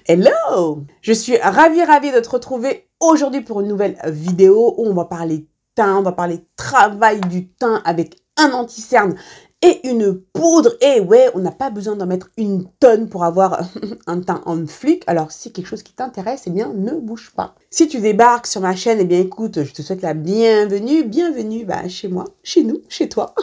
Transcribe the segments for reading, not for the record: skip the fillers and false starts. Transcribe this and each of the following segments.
Hello! Je suis ravie de te retrouver aujourd'hui pour une nouvelle vidéo où on va parler teint, on va parler travail du teint avec un anti-cerne et une poudre. Et ouais, on n'a pas besoin d'en mettre une tonne pour avoir un teint en flic. Alors, si quelque chose qui t'intéresse, eh bien, ne bouge pas. Si tu débarques sur ma chaîne, eh bien, écoute, je te souhaite la bienvenue. Bienvenue chez moi, chez nous, chez toi.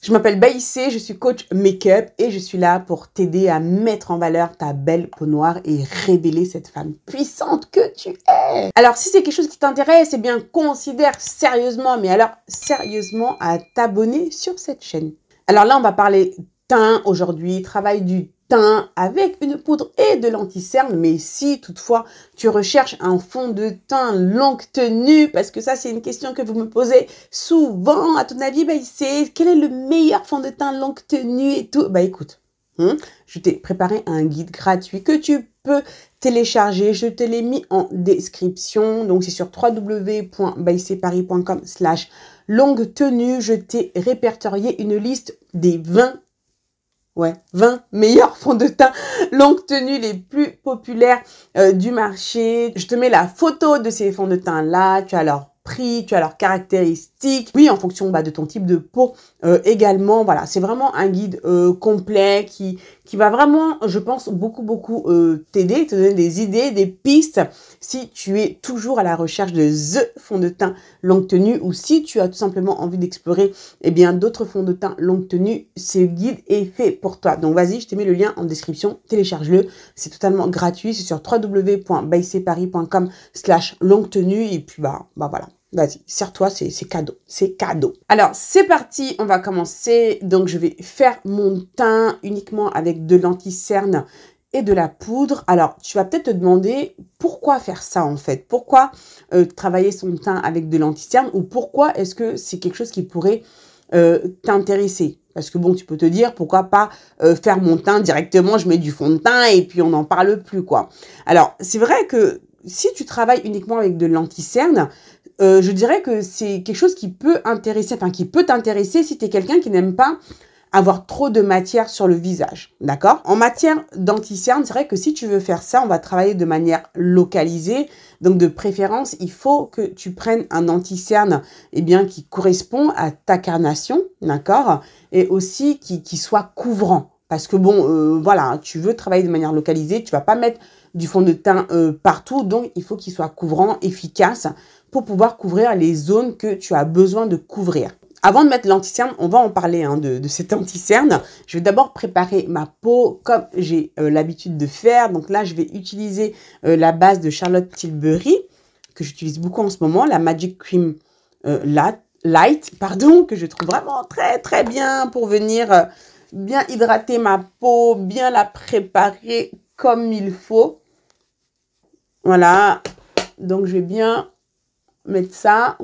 Je m'appelle Baïssé, je suis coach make-up et je suis là pour t'aider à mettre en valeur ta belle peau noire et révéler cette femme puissante que tu es. Alors, si c'est quelque chose qui t'intéresse, eh bien, considère sérieusement, mais alors sérieusement, à t'abonner sur cette chaîne. Alors là, on va parler teint aujourd'hui, travail du teint avec une poudre et de l'anti-cerne, mais si toutefois tu recherches un fond de teint longue tenue, parce que ça c'est une question que vous me posez souvent, à ton avis, c'est quel est le meilleur fond de teint longue tenue et tout, écoute, je t'ai préparé un guide gratuit que tu peux télécharger, je te l'ai mis en description, donc c'est sur www.baisseparis.com/longue tenue, je t'ai répertorié une liste des 20 meilleurs fonds de teint longue tenue les plus populaires du marché. Je te mets la photo de ces fonds de teint là, tu as leur prix, tu as leurs caractéristiques, oui, en fonction de ton type de peau également. Voilà, c'est vraiment un guide complet qui va vraiment, je pense, beaucoup t'aider, te donner des idées, des pistes si tu es toujours à la recherche de the fond de teint longue tenue ou si tu as tout simplement envie d'explorer d'autres fonds de teint longue tenue. Ce guide est fait pour toi. Donc vas-y, je te mets le lien en description, télécharge-le. C'est totalement gratuit, c'est sur www.baisseparis.com/longue tenue et puis voilà. Vas-y, sers-toi, c'est cadeau, c'est cadeau. Alors, c'est parti, on va commencer. Donc, je vais faire mon teint uniquement avec de l'anti-cerne et de la poudre. Alors, tu vas peut-être te demander pourquoi faire ça en fait. Pourquoi travailler son teint avec de l'anti-cerne ou pourquoi est-ce que c'est quelque chose qui pourrait t'intéresser. Parce que bon, tu peux te dire, pourquoi pas faire mon teint directement, je mets du fond de teint et puis on n'en parle plus, quoi. Alors, c'est vrai que si tu travailles uniquement avec de l'anti-cerne, je dirais que c'est quelque chose qui peut intéresser, qui peut t'intéresser si tu es quelqu'un qui n'aime pas avoir trop de matière sur le visage, d'accord? En matière d'anti-cerne, c'est vrai que si tu veux faire ça, on va travailler de manière localisée. Donc, de préférence, il faut que tu prennes un anti-cerne qui correspond à ta carnation, d'accord? Et aussi qui soit couvrant. Parce que bon, voilà, tu veux travailler de manière localisée, tu vas pas mettre du fond de teint partout. Donc, il faut qu'il soit couvrant, efficace pour pouvoir couvrir les zones que tu as besoin de couvrir. Avant de mettre l'anti-cerne, on va en parler de cet anti-cerne. Je vais d'abord préparer ma peau comme j'ai l'habitude de faire. Donc là, je vais utiliser la base de Charlotte Tilbury, que j'utilise beaucoup en ce moment, la Magic Cream Light, que je trouve vraiment très bien pour venir bien hydrater ma peau, bien la préparer comme il faut. Voilà, donc je vais bien mettre ça.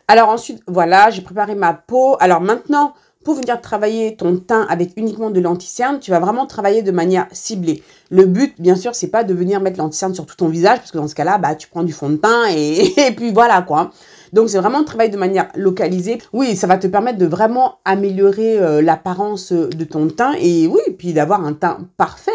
Alors ensuite, voilà, j'ai préparé ma peau. Alors maintenant, pour venir travailler ton teint avec uniquement de l'anti-cerne, tu vas vraiment travailler de manière ciblée. Le but, bien sûr, c'est pas de venir mettre l'anti-cerne sur tout ton visage, parce que dans ce cas-là, tu prends du fond de teint et puis voilà, quoi. Donc, c'est vraiment un travail de manière localisée. Oui, ça va te permettre de vraiment améliorer l'apparence de ton teint et oui, puis d'avoir un teint parfait,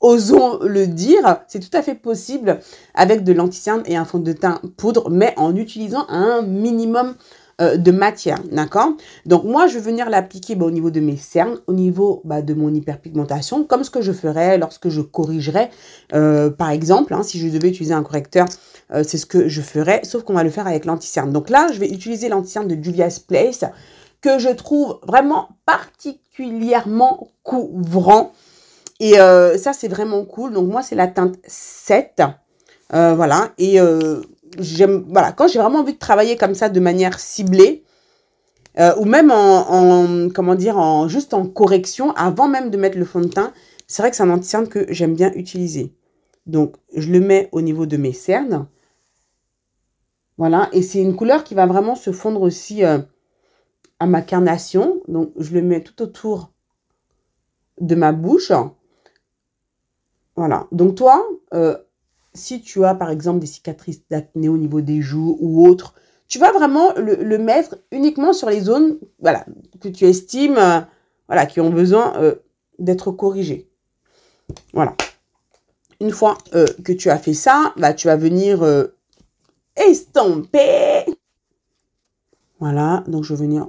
osons le dire. C'est tout à fait possible avec de l'anti-cerne et un fond de teint poudre, mais en utilisant un minimum de matière, d'accord? Donc, moi, je vais venir l'appliquer au niveau de mes cernes, au niveau de mon hyperpigmentation, comme ce que je ferais lorsque je corrigerais, par exemple, si je devais utiliser un correcteur, c'est ce que je ferais, sauf qu'on va le faire avec l'anti-cerne. Donc là, je vais utiliser l'anti-cerne de Juvia's Place, que je trouve vraiment particulièrement couvrant. Et ça, c'est vraiment cool. Donc moi, c'est la teinte 7. Voilà. Et j'aime, voilà, quand j'ai vraiment envie de travailler comme ça de manière ciblée, ou même juste en correction, avant même de mettre le fond de teint, c'est vrai que c'est un anti-cerne que j'aime bien utiliser. Donc, je le mets au niveau de mes cernes. Voilà, et c'est une couleur qui va vraiment se fondre aussi à ma carnation. Donc, je le mets tout autour de ma bouche. Voilà, donc toi, si tu as par exemple des cicatrices d'acné au niveau des joues ou autres, tu vas vraiment le mettre uniquement sur les zones que tu estimes qui ont besoin d'être corrigé. Voilà. Une fois que tu as fait ça, bah, tu vas venir estomper. Voilà, donc je vais venir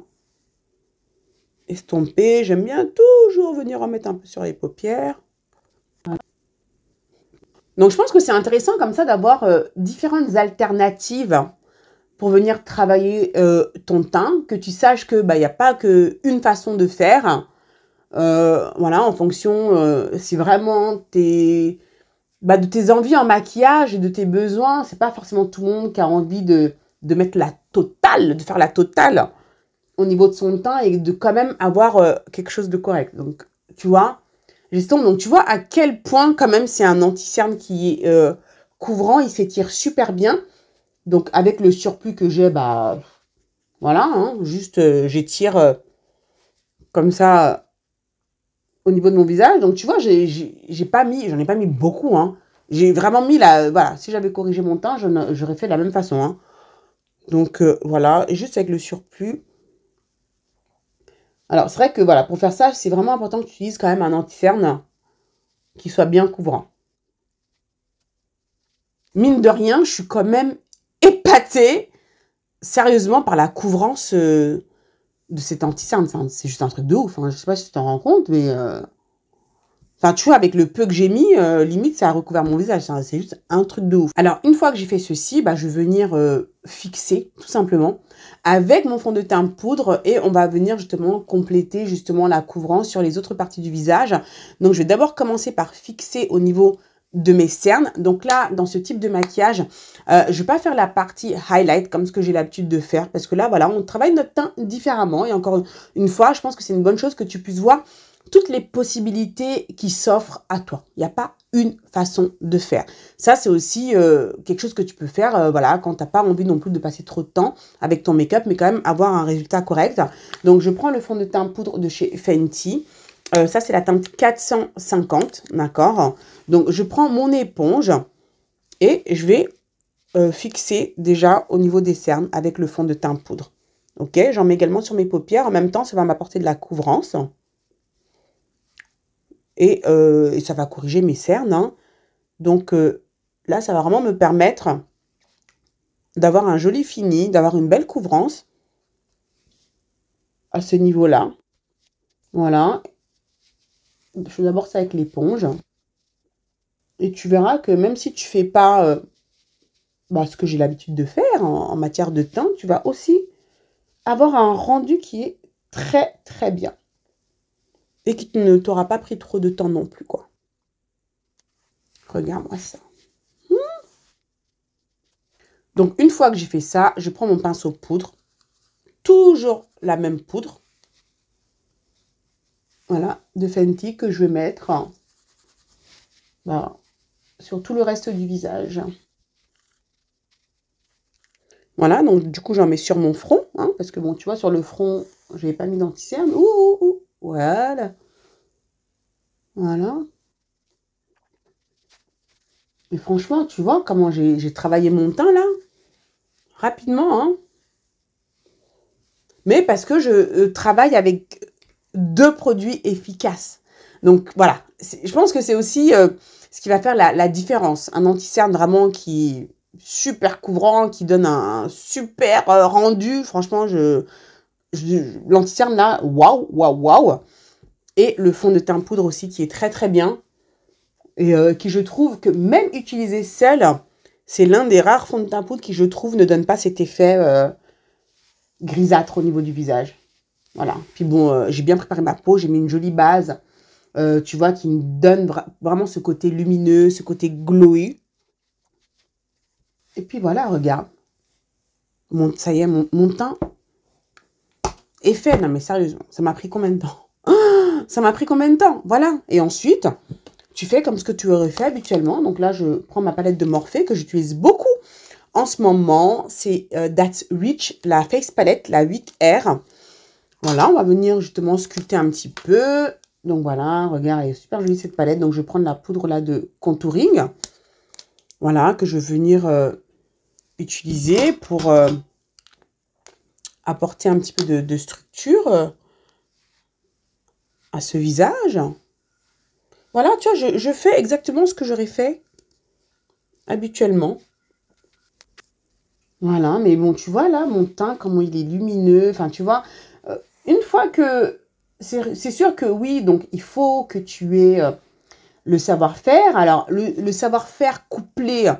estomper. J'aime bien toujours venir en mettre un peu sur les paupières. Voilà. Donc je pense que c'est intéressant comme ça d'avoir différentes alternatives pour venir travailler ton teint, que tu saches que bah, y a pas qu'une façon de faire. Voilà, en fonction si vraiment de tes envies en maquillage et de tes besoins. C'est pas forcément tout le monde qui a envie de mettre la totale, de faire la totale au niveau de son teint et de quand même avoir quelque chose de correct. Donc, tu vois, gestion. Donc, tu vois à quel point quand même c'est un anti-cerne qui est couvrant. Il s'étire super bien. Donc, avec le surplus que j'ai, bah, voilà, hein, juste j'étire comme ça au niveau de mon visage. Donc, tu vois, j'en ai pas mis beaucoup, hein. J'ai vraiment mis la... Voilà, si j'avais corrigé mon teint, j'aurais fait de la même façon, hein. Donc, voilà, et juste avec le surplus. Alors, c'est vrai que, voilà, pour faire ça, c'est vraiment important que tu utilises quand même un anti-cerne qui soit bien couvrant. Mine de rien, je suis quand même épatée, sérieusement, par la couvrance de cet anti-cerne. Enfin, c'est juste un truc de ouf, hein. Je sais pas si tu t'en rends compte, mais... Enfin, tu vois, avec le peu que j'ai mis, limite, ça a recouvert mon visage. C'est juste un truc de ouf. Alors, une fois que j'ai fait ceci, bah, je vais venir fixer, tout simplement, avec mon fond de teint poudre. Et on va venir justement compléter justement la couvrance sur les autres parties du visage. Donc, je vais d'abord commencer par fixer au niveau de mes cernes. Donc là, dans ce type de maquillage, je vais pas faire la partie highlight comme ce que j'ai l'habitude de faire. Parce que là, voilà, on travaille notre teint différemment. Et encore une fois, je pense que c'est une bonne chose que tu puisses voir toutes les possibilités qui s'offrent à toi. Il n'y a pas une façon de faire. Ça, c'est aussi quelque chose que tu peux faire voilà, quand tu n'as pas envie non plus de passer trop de temps avec ton make-up, mais quand même avoir un résultat correct. Donc, je prends le fond de teint poudre de chez Fenty. Ça, c'est la teinte 450, d'accord? Donc, je prends mon éponge et je vais fixer déjà au niveau des cernes avec le fond de teint poudre. Ok, j'en mets également sur mes paupières. En même temps, ça va m'apporter de la couvrance. Et ça va corriger mes cernes. Hein. Donc là, ça va vraiment me permettre d'avoir un joli fini, d'avoir une belle couvrance à ce niveau-là. Voilà. Je fais d'abord ça avec l'éponge. Et tu verras que même si tu fais pas ce que j'ai l'habitude de faire en matière de teint, tu vas aussi avoir un rendu qui est très très bien. Et qui ne t'aura pas pris trop de temps non plus, quoi. Regarde-moi ça. Donc, une fois que j'ai fait ça, je prends mon pinceau poudre. Toujours la même poudre. Voilà, de Fenty que je vais mettre sur tout le reste du visage. Voilà, donc du coup, j'en mets sur mon front. Hein, parce que bon, tu vois, sur le front, je n'avais pas mis d'anti-cerne. Voilà. Voilà. Et franchement, tu vois comment j'ai travaillé mon teint là. Rapidement, hein. Mais parce que je travaille avec 2 produits efficaces. Donc voilà, je pense que c'est aussi ce qui va faire la différence. Un anti-cerne vraiment qui est super couvrant, qui donne un super rendu. Franchement, l'anti-cerne là, waouh, waouh, waouh. Et le fond de teint poudre aussi qui est très très bien. Et qui je trouve que même utilisé seul, c'est l'un des rares fonds de teint poudre qui je trouve ne donne pas cet effet grisâtre au niveau du visage. Voilà. Puis bon, j'ai bien préparé ma peau, j'ai mis une jolie base, tu vois, qui me donne vraiment ce côté lumineux, ce côté glowy. Et puis voilà, regarde. Ça y est, mon teint est fait. Non mais sérieusement, ça m'a pris combien de temps? Ça m'a pris combien de temps? Voilà. Et ensuite, tu fais comme ce que tu aurais fait habituellement. Donc là, je prends ma palette de Morphe que j'utilise beaucoup en ce moment. C'est That's Rich, la Face Palette, la 8R. Voilà, on va venir justement sculpter un petit peu. Donc voilà, regarde, elle est super jolie cette palette. Donc je vais prendre la poudre là de contouring. Voilà, que je vais venir utiliser pour apporter un petit peu de structure à ce visage. Voilà, tu vois, je fais exactement ce que j'aurais fait habituellement. Voilà, mais bon, tu vois là, mon teint, comment il est lumineux. Enfin, tu vois, une fois que... C'est sûr que oui, donc il faut que tu aies le savoir-faire. Alors, le savoir-faire couplé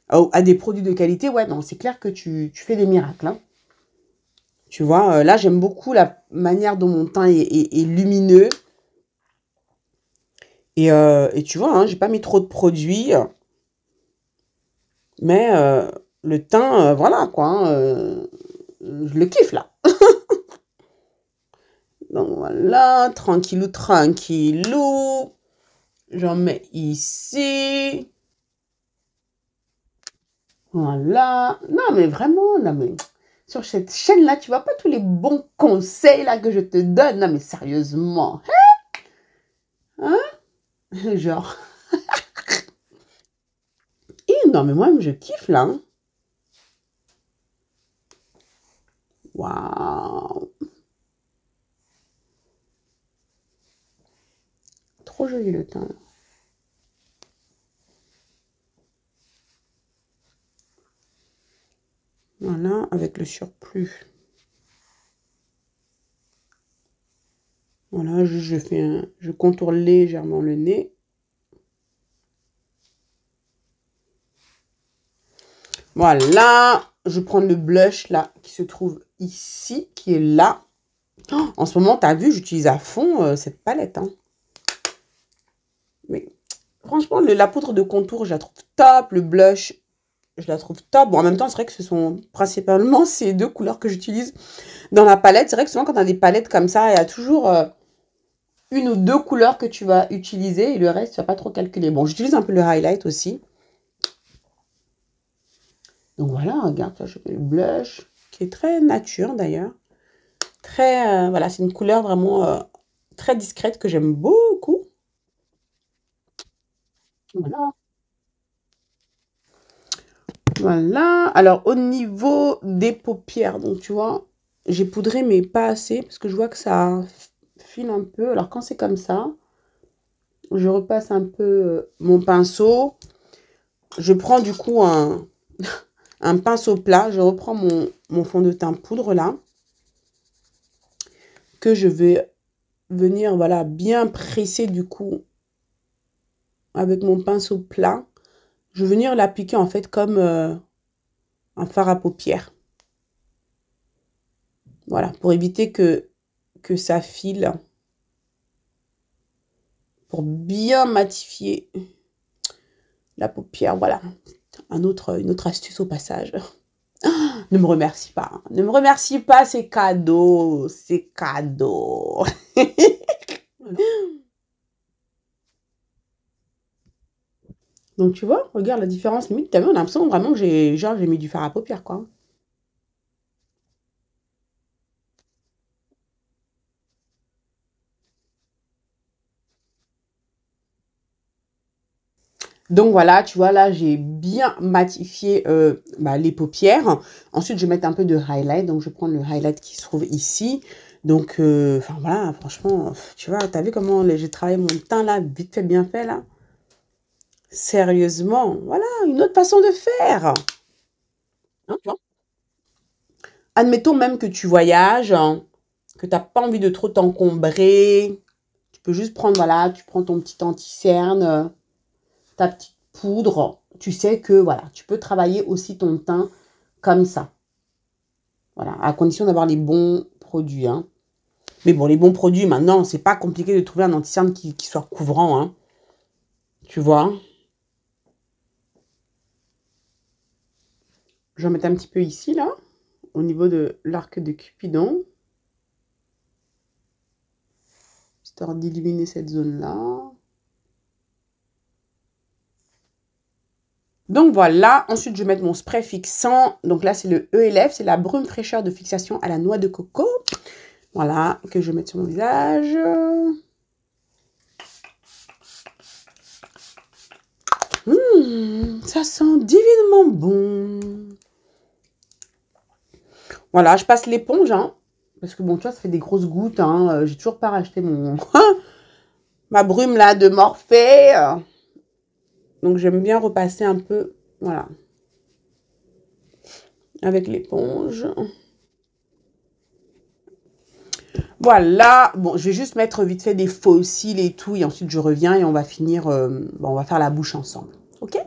à des produits de qualité, ouais, non, c'est clair que tu fais des miracles. Hein. Tu vois, là, j'aime beaucoup la manière dont mon teint est lumineux. Et tu vois, hein, j'ai pas mis trop de produits. Mais le teint, voilà, quoi. Hein, je le kiffe, là. Donc, voilà, tranquillou, tranquillou. J'en mets ici. Voilà. Non, mais vraiment, non, mais sur cette chaîne-là, tu vois pas tous les bons conseils là que je te donne. Non, mais sérieusement. Hein? Genre. Non, mais moi, je kiffe là. Hein. Waouh. Trop joli le teint. Voilà, avec le surplus. Voilà, je contourne légèrement le nez. Voilà, je prends le blush là qui se trouve ici, qui est là. Oh, en ce moment, tu as vu, j'utilise à fond cette palette. Hein. Mais franchement, la poudre de contour, je la trouve top. Le blush, je la trouve top. Bon, en même temps, c'est vrai que ce sont principalement ces deux couleurs que j'utilise dans la palette. C'est vrai que souvent, quand on a des palettes comme ça, il y a toujours une ou deux couleurs que tu vas utiliser et le reste, tu vas pas trop calculer. Bon, j'utilise un peu le highlight aussi. Donc voilà, regarde, je fais le blush, qui est très nature d'ailleurs. Très, voilà, c'est une couleur vraiment très discrète que j'aime beaucoup. Voilà. Voilà. Alors, au niveau des paupières, donc tu vois, j'ai poudré, mais pas assez, parce que je vois que ça file un peu. Alors, quand c'est comme ça, je repasse un peu mon pinceau. Je prends du coup un pinceau plat. Je reprends mon fond de teint poudre là, que je vais venir, voilà, bien presser du coup avec mon pinceau plat. Je vais venir l'appliquer en fait comme un fard à paupières. Voilà, pour éviter que ça file. Pour bien matifier la paupière. Voilà, une autre astuce au passage. Ne me remercie pas. Hein. Ne me remercie pas, c'est cadeau. C'est cadeau. Donc, tu vois, regarde la différence limite. T'as vu, on a l'impression vraiment que j'ai mis du fard à paupières, quoi. Donc voilà, tu vois, là, j'ai bien matifié les paupières. Ensuite, je vais mettre un peu de highlight. Donc, je prends le highlight qui se trouve ici. Donc, enfin voilà, franchement, tu vois, t'as vu comment j'ai travaillé mon teint là, vite fait, bien fait là. Sérieusement, voilà, une autre façon de faire. Hein, tu vois. Admettons même que tu voyages, hein, que tu n'as pas envie de trop t'encombrer. Tu peux juste prendre, voilà, tu prends ton petit anti-cerne, ta petite poudre. Tu sais que, voilà, tu peux travailler aussi ton teint comme ça. Voilà, à condition d'avoir les bons produits. Hein. Mais bon, les bons produits, maintenant, c'est pas compliqué de trouver un anti-cerne qui soit couvrant. Hein. Tu vois. Je vais en mettre un petit peu ici, là, au niveau de l'arc de Cupidon. Histoire d'illuminer cette zone-là. Donc voilà, ensuite je vais mettre mon spray fixant. Donc là c'est le ELF, c'est la brume fraîcheur de fixation à la noix de coco. Voilà, que je vais mettre sur mon visage. Ça sent divinement bon. Voilà, je passe l'éponge, hein, parce que bon, tu vois, ça fait des grosses gouttes. Hein, j'ai toujours pas racheté mon ma brume là de Morphée. Donc j'aime bien repasser un peu, voilà, avec l'éponge. Voilà, bon, je vais juste mettre vite fait des fossiles et tout, et ensuite je reviens et on va finir, bon, on va faire la bouche ensemble, ok?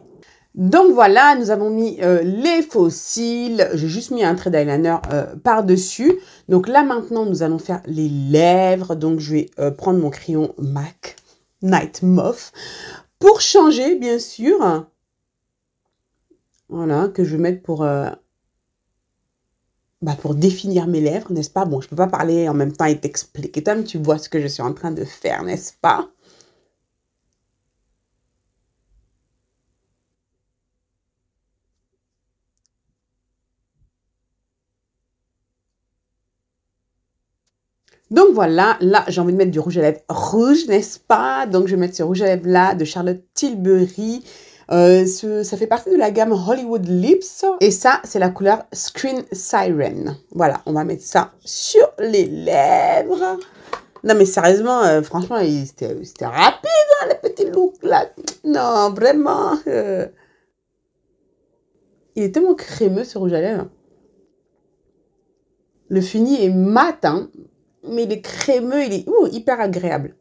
Donc voilà, nous avons mis les fossiles, j'ai juste mis un trait d'eyeliner par-dessus. Donc là maintenant, nous allons faire les lèvres, donc je vais prendre mon crayon MAC, Night Mauve, pour changer, bien sûr. Voilà, que je vais mettre pour définir mes lèvres, n'est-ce pas? Bon, je ne peux pas parler en même temps et t'expliquer. Toi, tu vois ce que je suis en train de faire, n'est-ce pas? Donc voilà, là, j'ai envie de mettre du rouge à lèvres rouge, n'est-ce pas? Donc, je vais mettre ce rouge à lèvres-là de Charlotte Tilbury. Ça fait partie de la gamme Hollywood Lips. Et ça, c'est la couleur Screen Siren. Voilà, on va mettre ça sur les lèvres. Non, mais sérieusement, franchement, c'était rapide, hein, le petit look là. Non, vraiment. Il est tellement crémeux, ce rouge à lèvres. Le fini est mat, hein, mais il est crémeux, il est hyper agréable.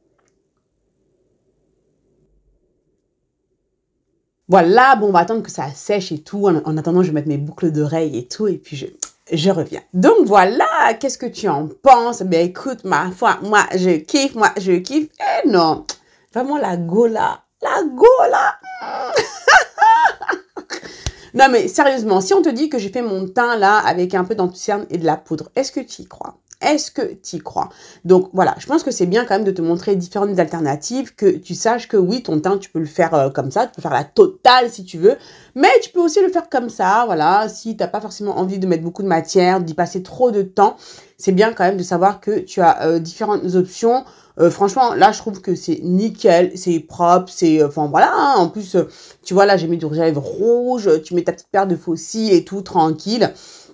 Voilà, bon, on va attendre que ça sèche et tout. En attendant, je vais mettre mes boucles d'oreilles et tout, et puis je reviens. Donc voilà, qu'est-ce que tu en penses? Ben écoute, ma foi, moi je kiffe. Eh non, vraiment la gola, la gola. Non mais sérieusement, si on te dit que j'ai fait mon teint là avec un peu d'anthocyanes et de la poudre, est-ce que tu y crois? Est-ce que tu y crois? Donc voilà, je pense que c'est bien quand même de te montrer différentes alternatives, que tu saches que oui, ton teint, tu peux le faire comme ça, tu peux faire la totale si tu veux, mais tu peux aussi le faire comme ça, voilà, si tu n'as pas forcément envie de mettre beaucoup de matière, d'y passer trop de temps, c'est bien quand même de savoir que tu as différentes options. Franchement, là, je trouve que c'est nickel, c'est propre, c'est... Enfin, voilà, hein, en plus, tu vois, là, j'ai mis du rouge à lèvres rouge, tu mets ta petite paire de faux cils et tout, tranquille.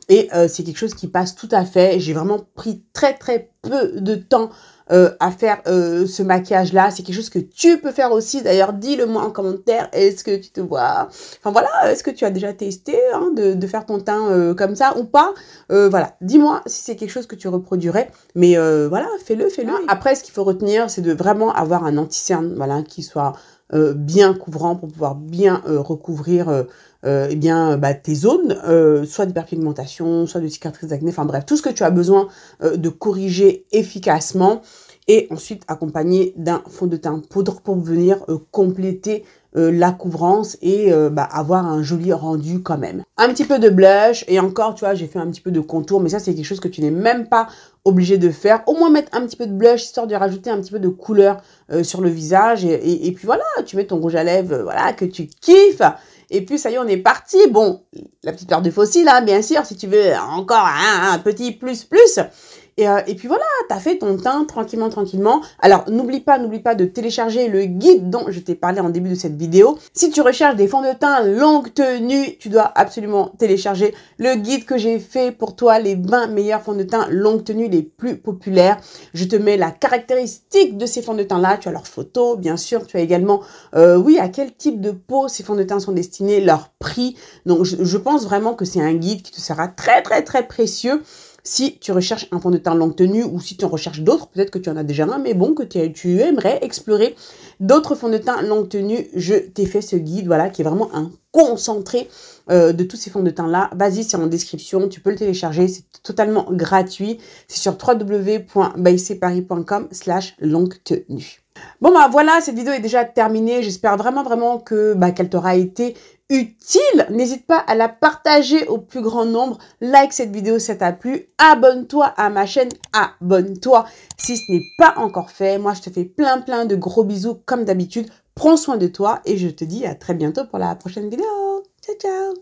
Et c'est quelque chose qui passe tout à fait. J'ai vraiment pris très, très peu de temps à faire ce maquillage-là. C'est quelque chose que tu peux faire aussi. D'ailleurs, dis-le-moi en commentaire. Est-ce que tu te vois... Enfin, voilà, est-ce que tu as déjà testé hein, de faire ton teint comme ça ou pas? Voilà, dis-moi si c'est quelque chose que tu reproduirais. Mais voilà, fais-le, fais-le. Après, ce qu'il faut retenir, c'est de vraiment avoir un anti-cerne, voilà, qui soit bien couvrant pour pouvoir bien recouvrir eh bien, tes zones, soit d'hyperpigmentation, soit de cicatrices d'acné, enfin bref, tout ce que tu as besoin de corriger efficacement et ensuite accompagné d'un fond de teint poudre pour venir compléter la couvrance et avoir un joli rendu quand même. Un petit peu de blush et encore, tu vois, j'ai fait un petit peu de contour, mais ça, c'est quelque chose que tu n'es même pas obligé de faire. Au moins mettre un petit peu de blush, histoire de rajouter un petit peu de couleur sur le visage et puis voilà, tu mets ton rouge à lèvres, voilà, que tu kiffes. Et puis, ça y est, on est parti. Bon, la petite paire de fossiles, hein, bien sûr, si tu veux encore un petit plus. Et puis voilà, tu as fait ton teint tranquillement, tranquillement. Alors, n'oublie pas de télécharger le guide dont je t'ai parlé en début de cette vidéo. Si tu recherches des fonds de teint longue tenue, tu dois absolument télécharger le guide que j'ai fait pour toi, les 20 meilleurs fonds de teint longue tenue les plus populaires. Je te mets la caractéristique de ces fonds de teint-là. Tu as leurs photos, bien sûr. Tu as également, oui, à quel type de peau ces fonds de teint sont destinés, leur prix. Donc, je pense vraiment que c'est un guide qui te sera très, très, très précieux. Si tu recherches un fond de teint longue tenue ou si tu en recherches d'autres, peut-être que tu en as déjà un, mais bon, que tu aimerais explorer d'autres fonds de teint longue tenue, je t'ai fait ce guide, voilà, qui est vraiment un concentré de tous ces fonds de teint-là. Vas-y, c'est en description, tu peux le télécharger, c'est totalement gratuit. C'est sur www.bycparis.com/longue tenue. Bon, bah voilà, cette vidéo est déjà terminée. J'espère vraiment que qu'elle t'aura été utile. N'hésite pas à la partager au plus grand nombre. Like cette vidéo si ça t'a plu. Abonne-toi à ma chaîne. Abonne-toi si ce n'est pas encore fait. Moi, je te fais plein de gros bisous comme d'habitude. Prends soin de toi et je te dis à très bientôt pour la prochaine vidéo. Ciao, ciao!